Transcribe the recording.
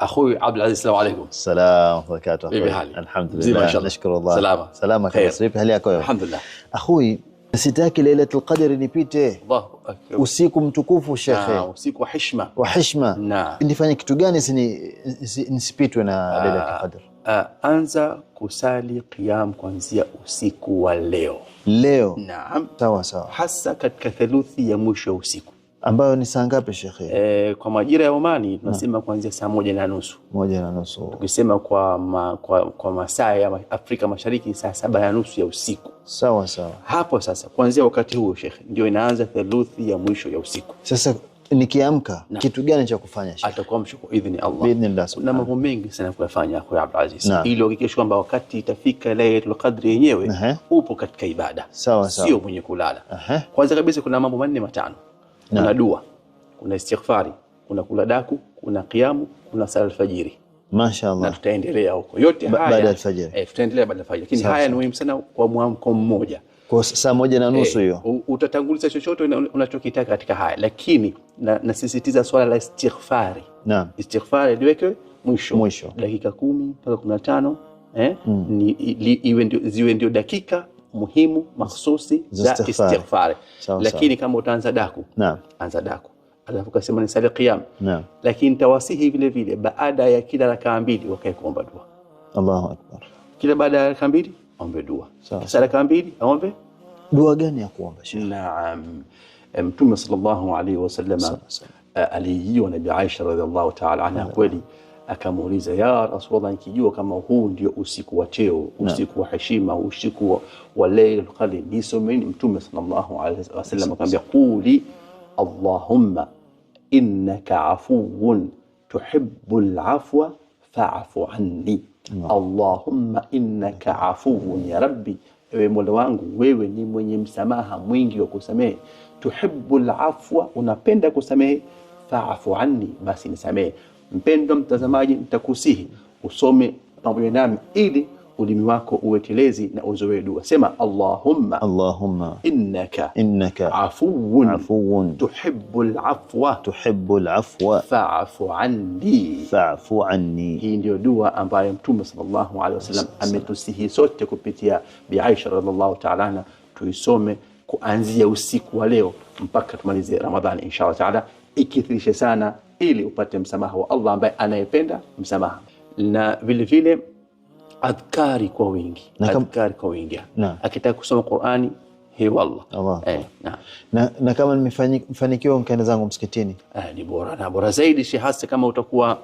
اخوي عبد العزيز، السلام عليكم. السلام وبركاته اخوي. الحمد لله، نشكر الله. سلامك خير. vipi hali yako? Alhamdulillah. Akhui, sitaki Lailatul Qadr nipite. Allahu akbar. Usiku mtukufu shekhe. Usiku wa heshima. Wa heshima. Nifanye kitu gani nisipitwe na Lailatul Qadr? Anza kusali qiyam kuanzia usiku wa leo. Naam. Sawa. Hasa katika theluthi ya mwisho usiku. Ambayo ni saa ngapi shekhe? Kwa majira ya Omani tunasema kuanzia saa 1:30. 1:30. Tukisema kwa masaa ya Afrika Mashariki saa 7:30 ya usiku. Sawa. Hapo sasa kuanzia wakati huo shekhe ndio inaanza theluthi ya mwisho ya usiku. Sasa nikiamka kitu gani cha kufanya shekhe? Atakuamsha kwa idhini Allah. Biidhnillah. Kuna mambo mengi sana kuyafanya kwa Abdul Aziz. Ili uhakikishe kwamba wakati itafika Lailatul Qadr yenyewe upo katika ibada. Sawa. Sio mwenye kulala. Kwanza kabisa kuna mambo manne matano. Kuna dua, kuna istighfari, kuna kula daku, kuna qiyamu, kuna sala alfajiri. Mashaallah. Na tutaendelea huko. Yote haya baada ya alfajiri. Tutaendelea baada ya alfajiri. Lakini haya ni muhimu sana kwa mwamko mmoja. Kwa saa 1:30 hiyo. Utatanguliza chochote unachokitaka katika haya. Lakini nasisitiza swala la istighfari. Naam. Istighfari liweke mwisho. Dakika 10 mpaka 15, ziwe ndio dakika muhimu mahsusi za istighfar. Lakini kama utaanza daku, anza daku, alafu kasema ni sali qiyam, lakini tawasihi vile vile baada ya kila rakaa mbili wakae kuomba dua. Allahu akbar. Kila baada ya rakaa mbili ombe dua. Sala rakaa mbili aombe dua gani ya kuomba sheikh? Naam. Mtume sallallahu alaihi wasallam alijiwa na Bi Aisha radhiallahu ta'ala anha, kweli akamuuliza, ya Rasulullah, nikijua kama huu ndio usiku wa cheo, usiku wa heshima, usiku wa Lailatul Qadr, nisomeni? Mtume sallallahu alaihi wasallam akamwambia, quli Allahumma innaka afuwun tuhibbul afwa fa'fu anni. Allahumma innaka afuwun, ya Rabbi, ewe Mola wangu, wewe ni mwenye msamaha, mwingi wa kusamehe. Tuhibbul afwa, unapenda kusamehe. Fa'fu anni, basi nisamehe. Mpendwa mtazamaji, nitakusihi usome pamoja nami ili ulimi wako uwetelezi na uzoee dua. Sema Allahumma innaka afuwun tuhibbul afwa fa'fu anni. Hii ndio dua ambayo Mtume sallallahu alaihi wasallam ametusihi sote kupitia Bi Aisha radhiallahu ta'ala anha tuisome kuanzia usiku wa leo mpaka tumalize Ramadhani inshallah ta'ala, ikithirishe sana ili upate msamaha wa Allah ambaye anayependa msamaha. Na vile vile adhkari kwa wingi. Akitaka kusoma Qur'ani, wallah. Na kama nimefanikiwa mkaenda zangu msikitini, ni bora zaidi, hasa kama utakuwa